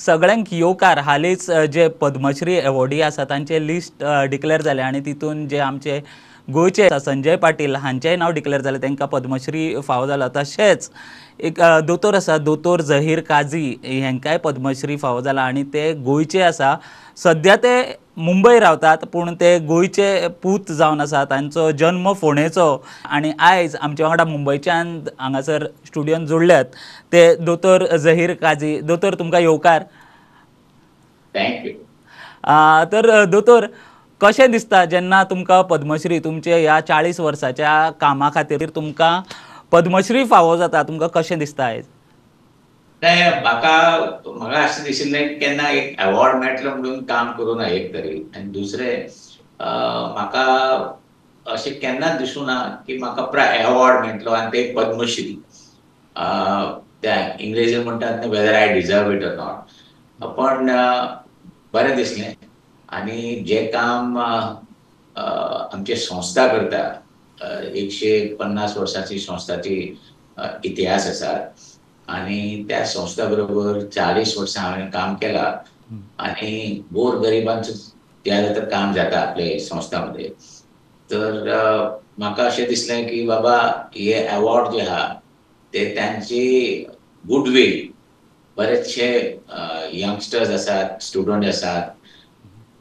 सगळ्यांक येवकार हालींच जे पद्मश्री एवॉर्डी आसा तांचे लिस्ट डिक्लेअर जाले आनी तितून जे आमचे गोंयचे संजय पाटील हांचेंय नांव डिक्लेअर जालें, तांकां पद्मश्री फावो जाला. तशेंच एक दोतोर आसा, दोतोर झहीर काझी, हांकांय पद्मश्री फावो जाला आनी ते गोंयचे आसा. सद्या ते मुंबय रावतात पूण ते गोंयचे पूत जावन आसा. तांचो जल्म फोंडेचो आनी आयज आमचे वांगडा मुंबयच्यान हांगासर स्टुडियोन जोडल्यात ते दोतोर झहीर काझी. दोतोर तुमकां येवकार. थँक्यू. तर दोतोर, कशें दिसता जेन्ना तुमकां पद्मश्री तुमचे ह्या 40 वर्साच्या कामा खातीर तुमकां पद्मश्री फावो जाता, तुमकां कशें दिसता आयज? म्हाका अशें दिशिल्लें केन्ना एक अवॉर्ड मेळटलो म्हणून काम करूं ना एक तरी. आनी दुसरें म्हाका अशें केन्नाच दिसूं ना की म्हाका अवॉर्ड मेळटलो आनी ते पद्मश्री. त्या इंग्लिशीन म्हणटात न्ही whether I deserve it or not. पण बरें दिसलें. आनी जें काम आमची संस्था करता, 150 वर्सांची संस्थाची इतिहास आसा आनी त्या संस्था बरोबर 40 वर्सां हांवें काम केलां आनी गोरगरिबांचो ज्या तर काम जाता आपले संस्थामध्ये. तर म्हाका अशें दिसलें की बाबा हे अवॉर्ड जे आहा ते त्यांची गुडविल बरेचशे यंगस्टर्स आसात, स्टुडंट आसात,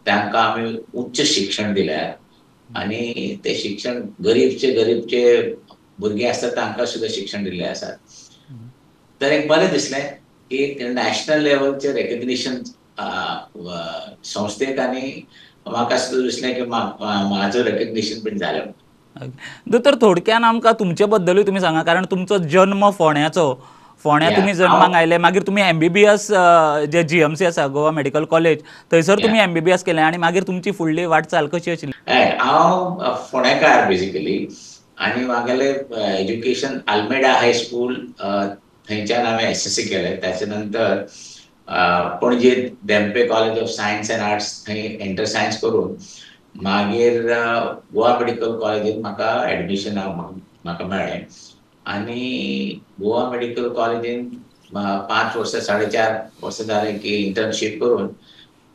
तांकां आमी उच्च शिक्षण दिल्यात आनी ते शिक्षण गरीबचे भुरगे आसतात तांकां सुद्दां शिक्षण दिल्लें आसात. तर एक बरें दिसलें की नॅशनल लेवलचेर रेकग्निशन संस्थेक आनी म्हाका सुद्दां दिसलें की म्हाजो रेकग्निशन बीन जालें. दोतोर, थोडक्यान आमकां तुमचे बद्दलूय तुमी सांगा, कारण तुमचो जल्म फोंड्याचो. फोंड्या तुमी जल्माक आयले, मागीर तुमी MBBS जे GMC आसा, गोवा मेडिकल कॉलेज, थंयसर तुमी MBBS केलें आनी मागीर तुमची फुडली वाटचाल कशी आशिल्ली? हांव फोंडेकार बेसिकली आनी म्हागेलें एज्युकेशन आल्मेडा हाय स्कूल थंयच्यान हांवें SSC केलें. ताचे नंतर पणजे Dhempe college of science and arts थंय एंटर सायन्स करून मागीर गोवा मेडिकल कॉलेजींत म्हाका एडमिशन म्हाका मेळ्ळें आनी गोवा मेडिकल कॉलेजींत 5 वर्सां 4.5 वर्सां जालें की इंटर्नशीप करून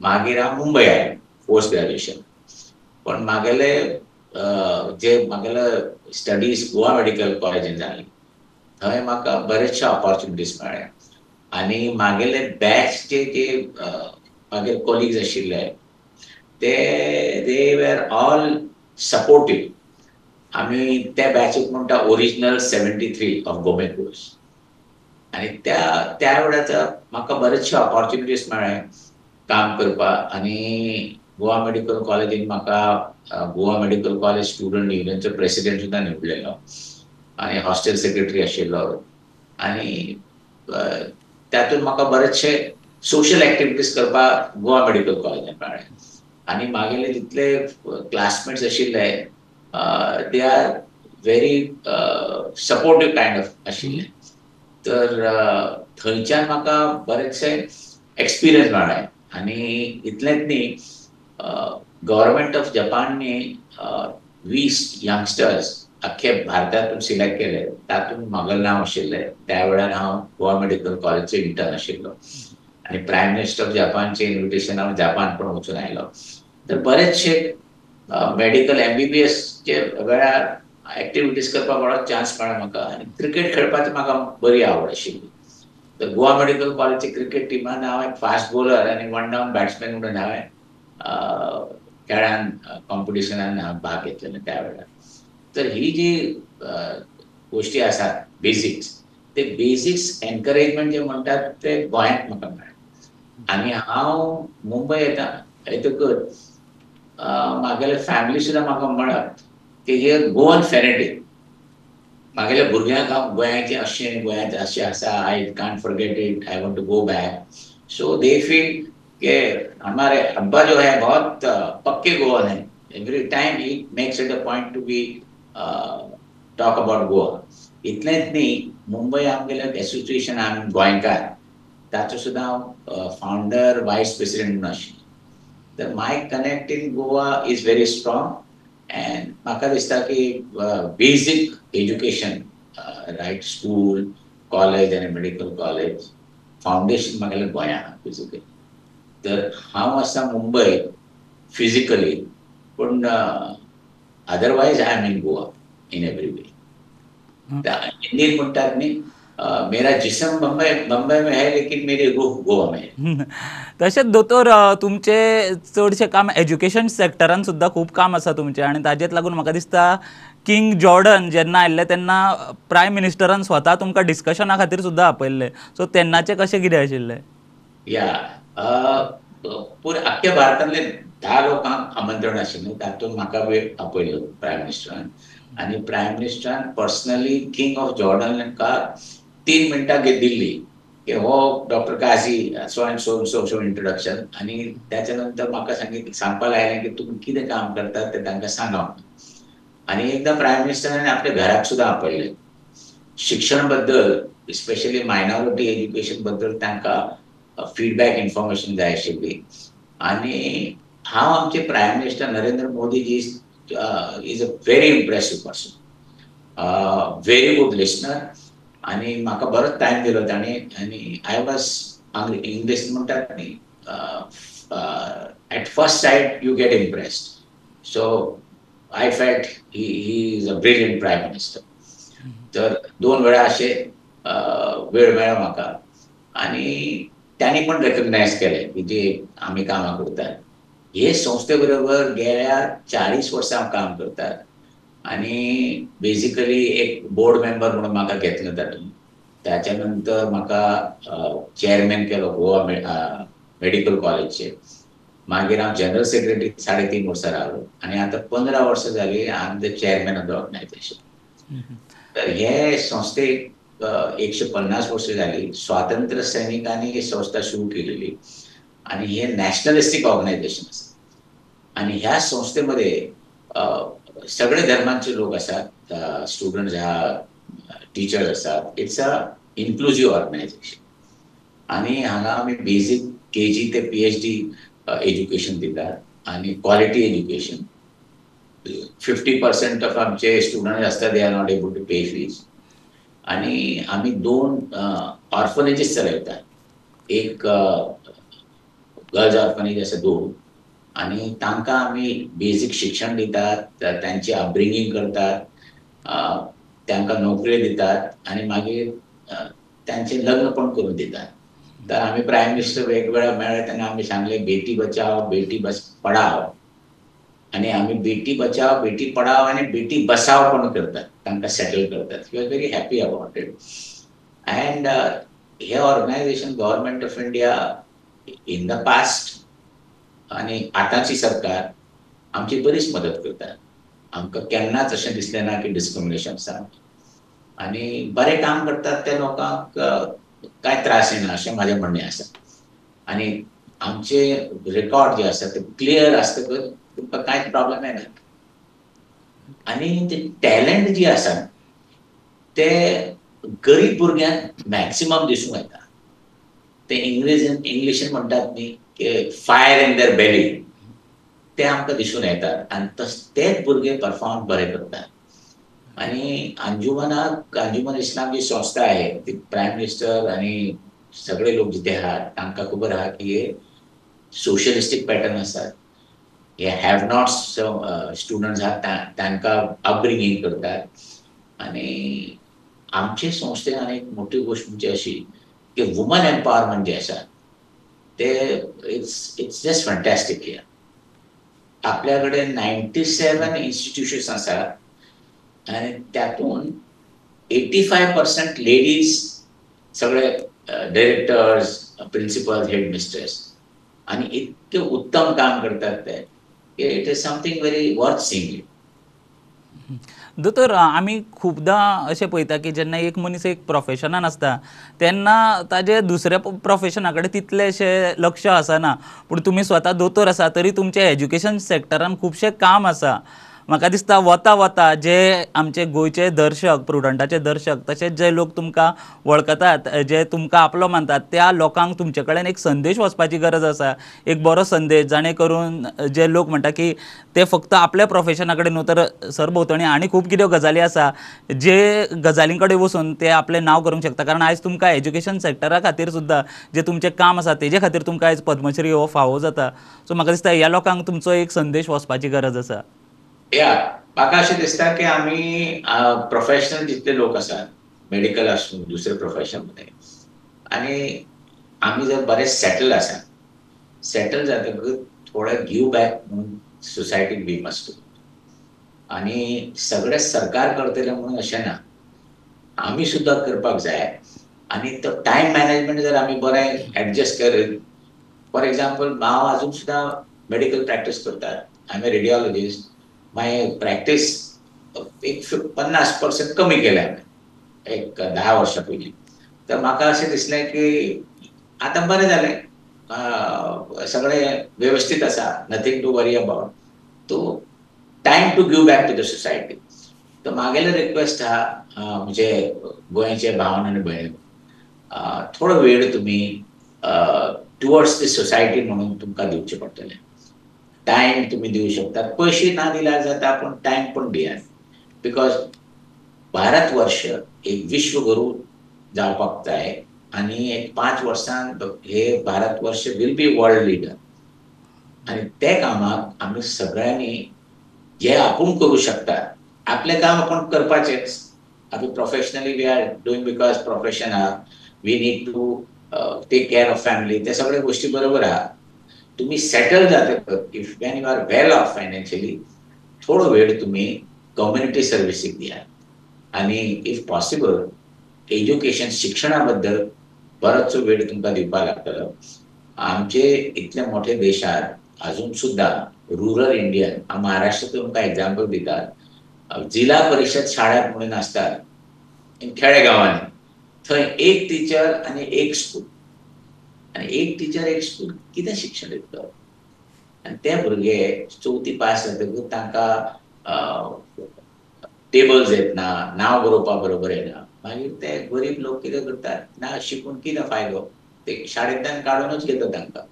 मागीर हांव मुंबय आयलें पोस्ट ग्रॅज्युएशन. पण म्हागेले स्टडीज गोवा मेडिकल कॉलेजीन जाली. थंय म्हाका बरेचशे ऑपॉर्च्युनिटीज मेळ्ळे आनी म्हागेले बॅचचे जे म्हागे कॉलिग्स आशिल्ले दे वर ऑल सपोर्टीव. आमी त्या बॅचीक म्हणटा ओरिजिनल 73 ऑफ गोमेकूस. आनी त्या वेळाचो म्हाका बरेचशे ऑपॉर्च्युनिटीज मेळ्ळे काम करपाक आनी गोवा मेडिकल कॉलेजीन म्हाका गोवा मेडिकल कॉलेज स्टुडंट युनियनचो प्रेसिडेंट सुद्दां निवडलेलो आनी हॉस्टेल सेक्रेटरी आशिल्लो आनी तातूंत म्हाका बरेचशे सोशल एक्टिविटीज करपाक गोवा मेडिकल कॉलेजीन मेळ्ळे. आनी म्हागेले जितले क्लासमेट्स आशिल्ले they are very supportive kind of आशिल्ले. तर थंयच्यान म्हाका बरेचशे एक्सपिरियन्स मेळ्ळे आनी इतलेंच न्ही, गव्हर्मेंट ऑफ जपाननी 20 यंगस्टर्स अख्खे भारतांतून सिलेक्ट केले. तातूंत म्हागेलें नांव आशिल्लें. त्या वेळार हांव गोवा मेडिकल कॉलेजचो इंटर्न आशिल्लो आनी प्रायम मिनिस्टर ऑफ जपानचे इन्विटेशन हांव जपान पण वचून आयलो. तर बरेचशे मेडिकल MBBSचे वेळार एक्टिविटीज करपाक बरो चान्स मेळ्ळो म्हाका आनी क्रिकेट खेळपाची म्हाका बरी आवड आशिल्ली. तर गोवा मेडिकल कॉलेजच्या क्रिकेट टिमान हांव एक फास्ट बॉलर आनी वन डावन बॅट्समॅन म्हणून हांवें खेळान कॉम्पिटिशनान हांवें भाग घेतलेलो त्या वेळार. तर ही जी गोश्टी आसात बेसिक्स, ते बेसिक्स एनकरेजमेंट जे म्हणटात ते गोंयांत म्हाका मेळ्ळें. आनी हांव मुंबय येतकच म्हागेले फॅमिली सुद्दां म्हाका म्हणत की हे गोवन फेनेटीक. म्हागेल्या भुरग्यांक हांव गोंयाचें अशें आसा, I can't forget it, I want to go back. So they feel के हमारे अब्बा जो है बहुत पक्के गोवन है. Every time he makes it a point to be talk about Goa. इतलेंच न्ही, मुंबय आमगेलें एसोसिएशन आमी गोंयकार ताचो सुद्दां हांव फावंडर वायस प्रेसिडेंट म्हणून आशिल्लो. तर my connect in Goa is very strong and म्हाका दिसता की basic education, right school, college आनी मेडिकल कॉलेज फावंडेशन म्हागेलें गोंयांत बेजिकली. तर हांव आसा मुंबय फिजिकली, पूण otherwise I am in Goa in every way. हिंदीन म्हणटात न्ही, मेरा जिस्म बम्बई बम्बई में है लेकिन मेरी रूह गोवा में है. तशेंच दोतोर तुमचे चडशें काम एज्युकेशन सेक्टरान सुद्दां खूब काम आसा तुमचें, आनी ताजेच लागून म्हाका दिसता किंग जॉर्डन जेन्ना आयिल्ले तेन्ना प्रायम मिनिस्टरान स्वता तुमकां डिस्कशना खातीर सुद्दां आपयल्ले. सो तेन्नाचें कशें कितें आशिल्लें? या पूण आख्ख्या भारतांतले 10 लोकांक आमंत्रण आशिल्लें, तातूंत म्हाका आपयलो प्रायम मिनिस्टरान. आनी प्रायम मिनिस्टरान पर्सनली किंग ऑफ जॉर्डनाका 3 मिनटां दिल्ली की हो doctor Kazi so and so so so introduction. आनी त्याच्या नंतर म्हाका सांगपाक लायलें की तुमी कितें काम करतात तें तांकां सांगा म्हणून. आनी एकदां प्रायम मिनिस्टरान आपल्या घराक सुद्दां आपयलें. शिक्षण बद्दल, स्पेशली मायनॉरिटी एज्युकेशन बद्दल तांकां फीडबॅक इन्फॉर्मेशन जाय आशिल्ली. आनी हांव आमचे prime minister Narendra Modi ji is a very impressive person, very good listener. आनी म्हाका बरोच टायम दिलो ताणें. आनी आय वॉज इंग्लीश म्हणटात न्ही, at first sight you get impressed. So I felt he is a brilliant prime minister. तर 2 वेळा अशे वेळ मेळ्ळो म्हाका. आनी त्यांनी पण रेकग्नायज केलें की जे आमी कामां करतात. हे संस्थे बरोबर गेल्या 40 वर्सां हांव काम करतात. आनी बेजिकली एक बोर्ड मेंबर म्हणून म्हाका घेतलें तातूंत. ताच्या नंतर म्हाका चेअरमॅन केलो गोवा मेडिकल कॉलेजचे. मागीर हांव जनरल सेक्रेटरी 3.5 वर्सां रावलो. आनी आतां 15 वर्सां जालीं I am the chairman of the organisation. तर हे संस्थेक 150 वर्सां जालीं. स्वातंत्र्य सैनिकांनी ही संस्था सुरू केलेली आनी हे नॅशनलिस्टीक ऑर्गनायझेशन आसा. आनी ह्या संस्थेमध्ये सगळे धर्मांचे लोक आसात, स्टुडंट्स आहात, टीचर्स आसात. It's a inclusive organisation. आनी हांगा आमी बेजीक KG ते PhD एज्युकेशन दितात आनी क्वालिटी एज्युकेशन. 50% ऑफ आमचे स्टुडंट्स आसता they are not able to pay fees. आनी आमी 2 ऑर्फनेजीस चलयतात. एक गर्ल्स ऑर्फनेज आसा 2. आनी तांकां आमी बेजीक शिक्षण दितात, तांची अपब्रिंगींग करतात, तांकां नोकऱ्यो दितात आनी मागीर तांचें लग्न पण करून दितात. तर आमी प्रायम मिनिस्टर वेगवेगळ्या मेळ्ळे तेन्ना आमी सांगलें बेटी बचाव बेटी पढाव. आनी आमी बेटी बचाव बेटी पढाव आनी बेटी बसाव पण करतात, तांकां सेटल करतात. He was very happy about it. And हे organisation government of India in the past आनी आतांची सरकार आमची बरीच मदत करता. आमकां केन्नाच अशें दिसलें ना की डिस्क्रिमिनेशन आसा. आनी बरें काम करतात त्या लोकांक कांय त्रास येना अशें म्हाजें म्हणणें आसा. आनी आमचे रेकॉर्ड जे आसा ते क्लियर आसतकच तुमकां कांयच प्रॉब्लेम येना. आनी ते टॅलंट जी आसा ते गरीब भुरग्यांक मॅक्सिमम दिसूं येता. ते इंग्लिशीन म्हणटात न्ही की फायर इन देअर बेली, ते आमकां दिसून येतात. आनी तेच भुरगे परफॉर्म बरें करतात. आनी अंजुमन इस्लाम जी संस्था आहे ती प्रायम मिनिस्टर आनी सगळे लोक जिथे आहात तांकां खबर आहा की हे सोशलिस्टीक पॅटर्न आसात. हे हॅव नॉट स्टुडंट्स आहात तांकां अपब्रिंगींग करतात. आनी आमचे संस्थेन आनी एक मोठी गोष्ट म्हणजे अशी की वुमन एम्पावरमेंट जे आसा ते इट्स जस्ट फंटॅस्टीक हियर. आपल्या कडेन 97 इन्स्टिट्यूशन्स आसात आनी त्यातून 85% लेडीज सगळे डायरेक्टर्स, प्रिन्सिपल्स, हेड मिस्ट्रेस. आनी इतके उत्तम काम करतात ते it is something very worth seeing. दोतोर आमी खूबदां अशें पळयता की जेन्ना एक मनीस एक प्रोफेशनान आसता तेन्ना ताजे दुसऱ्या प्रोफेशना कडेन तितलेशें लक्ष आसना. पूण तुमी स्वता दोतोर आसा तरी तुमचें एज्युकेशन सेक्टरान खुबशें काम आसा. म्हाका दिसता वता वता जे आमचे गोंयचे दर्शक, प्रुडंटाचे दर्शक, तशेंच जे लोक तुमकां वळखतात, जे तुमकां आपलो मानतात, त्या लोकांक तुमचे कडेन एक संदेश वचपाची गरज आसा, एक बरो संदेश, जाणे करून जे लोक म्हणटा की ते फक्त आपल्या प्रोफेशना कडेन न्हू तर सरभोंवतणी आनी खूब कितें गजाली आसा जे गजालीं कडेन वचून ते आपलें नांव करूंक शकता. कारण आयज तुमकां एज्युकेशन सॅक्टरा खातीर सुद्दां जे तुमचें काम आसा तेजे खातीर तुमकां आयज पद्मश्री हो फावो जाता. सो म्हाका दिसता ह्या लोकांक तुमचो एक संदेश वचपाची गरज आसा. या म्हाका अशें दिसता की आमी प्रोफेशनल जितले लोक आसात, मेडिकल आसूं दुसरे प्रोफेशन मध्ये, आनी आमी जर बरे सेटल आसा, सेटल जातकच थोडे गिव बॅक म्हणून सोसायटीक बी मस्ट करू. आनी सगळे सरकार करतले म्हणून अशें ना, आमी सुद्दां करपाक जाय. आनी तो टायम मॅनेजमेंट जर आमी बरें एडजस्ट करीत, फॉर एग्जाम्पल हांव अजून सुद्दां मेडिकल प्रॅक्टीस करता, I am a radiologist. My practice एक 50% कमी केल्या हांवें एक 10 वर्सां पयलीं. तर म्हाका अशें दिसलें की आतां बरें जालें, सगळें वेवस्थीत आसा, नथींग टू वरी अबाउट. तो time to give back to the society. तर म्हागेलें रिक्वेस्ट आहा म्हणजे गोंयचे भावन आनी भयणी, थोडो वेळ तुमी टुवर्ड्स द सोसायटी म्हणून तुमकां दिवचें पडटलें. टायम तुम्ही देऊ शकता, पैसे ना दिला जाता पण टाइम पण दियात. बिकॉज भारतवर्ष एक विश्वगुरू जावपाक जाय आणि एक 5 वर्सां हे Bharatvarsh will be world leader. आणि ते कामाक आमी सगळ्यांनी जे आपूण करू शकता, आपले काम आपण करपाचेच. आमी professionally we are doing because profession आहा, we need to take care of family, त्या सगळ्या गोष्टी बरोबर आहा. तुम्ही सेटल जातकच if when you are well off financially, थोडो वेळ तुम्ही कम्युनिटी सर्व्हिसीक दिया. आणि इफ पॉसिबल एज्युकेशन शिक्षणाबद्दल बरोचसो वेळ तुमकां दिवपाक लागतलो. आमचे इतले मोठे देशात अजून सुद्धा रुरल इंडियन, महाराष्ट्रात तुमकां एक्झाम्पल दितात, जिल्हा परिषद शाळा म्हणून असतात खेडेगांवांनी, थंय एक टीचर आणि एक स्कूल, आणि एक टीचर एक स्कूल कितें शिक्षण दितलो. आणि ते भुरगे 4थी पास जातकच तांकां टेबल्स येतना, नांव बरोवपा बरोबर येना. मागीर ते गरीब लोक कितें करतात, ना शिकून कितें फायदो, ते शाळेंतल्यान काडूनच घेतात तांकां.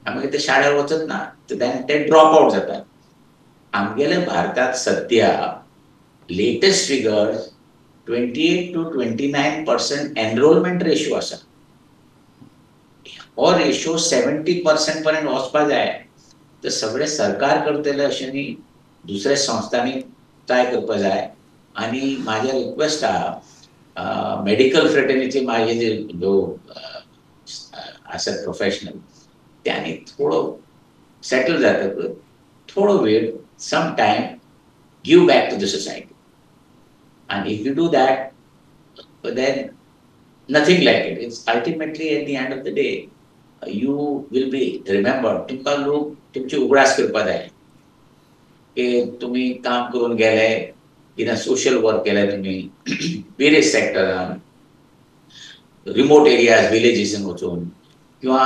मागीर ते शाळेर वचत ना, ते ड्रॉप आउट जातात. आमगेले भारतात सध्या latest figures 28 to 29% enrolment ratio आसा. हो रेशो 70% पर्यंत वचपा जाय. तर सगळे सरकार करतले अशें न्ही, दुसऱ्या संस्थांनी ट्राय करपा जाय. आणि माझे रिक्वेस्ट आहा, मेडिकल फ्रेटर्निटी माझे जे आसात प्रोफेशनल, त्यांनी थोडो सेटल जातकच थोडो वेळ, some time give back to the society. And if you do that, then nothing like it. It's ultimately at the end of the day, you will be remembered. तुमकां लोक तुमची उगडास करपा जाय की तुम्ही काम करून गेले, किंवा सोशल वर्क केलें तुम्ही वेरियस सेक्टरान, रिमोट एरियाज, विलेजीसन वचून, किंवा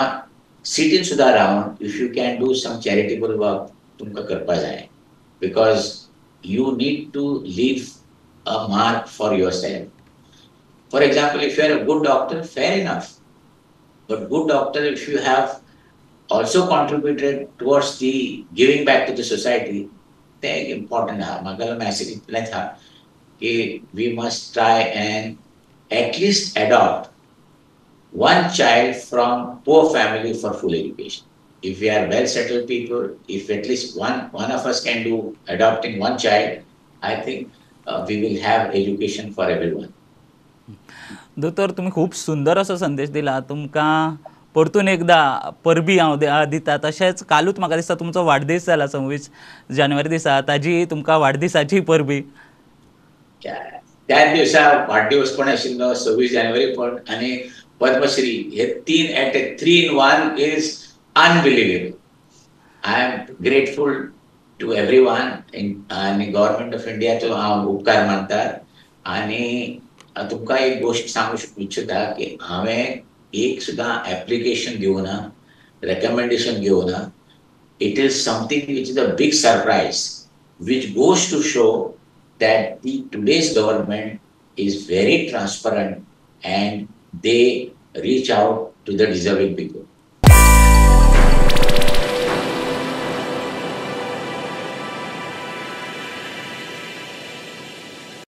सिटीन सुद्दां रावन if you can do some charitable work तुमकां करपा जाय. Because you need to leave a mark for yourself. For example, if you are a good doctor, fair enough. But good doctor, if you have also contributed towards the giving back to the society, that's important. Magala message itla tha कि we must try and at least adopt one child from poor family for full education. If we are well settled people, if at least one of us can do adopting one child, I think we will have education for everyone. दोतोर, तुम्ही खूब सुंदर असो संदेश दिला. तुमकां परतून एकदा परबी हांव दिता. तशेंच कालूच म्हाका दिसता तुमचो वाडदीस जाला 26 जानेवारी दिसा, ताजी तुमकां वाडदिसाची परबी. त्याच दिवसा वाडदिवस पण आशिल्लो, 26 जानेवारी पण, आनी पद्मश्री, हे 3 in 1 is unbelievable. I am grateful to everyone आणि गव्हर्नमेंट ऑफ इंडियाचो हांव उपकार मानता. आणि तुमकां एक गोष्ट सांगूंक इच्छिता की हांवें एक सुद्दां एप्लिकेशन घेवना, रेकमेंडेशन घेवना. It is something which is a big surprise which goes to show that the today's government is very transparent and they reach out to the deserving people.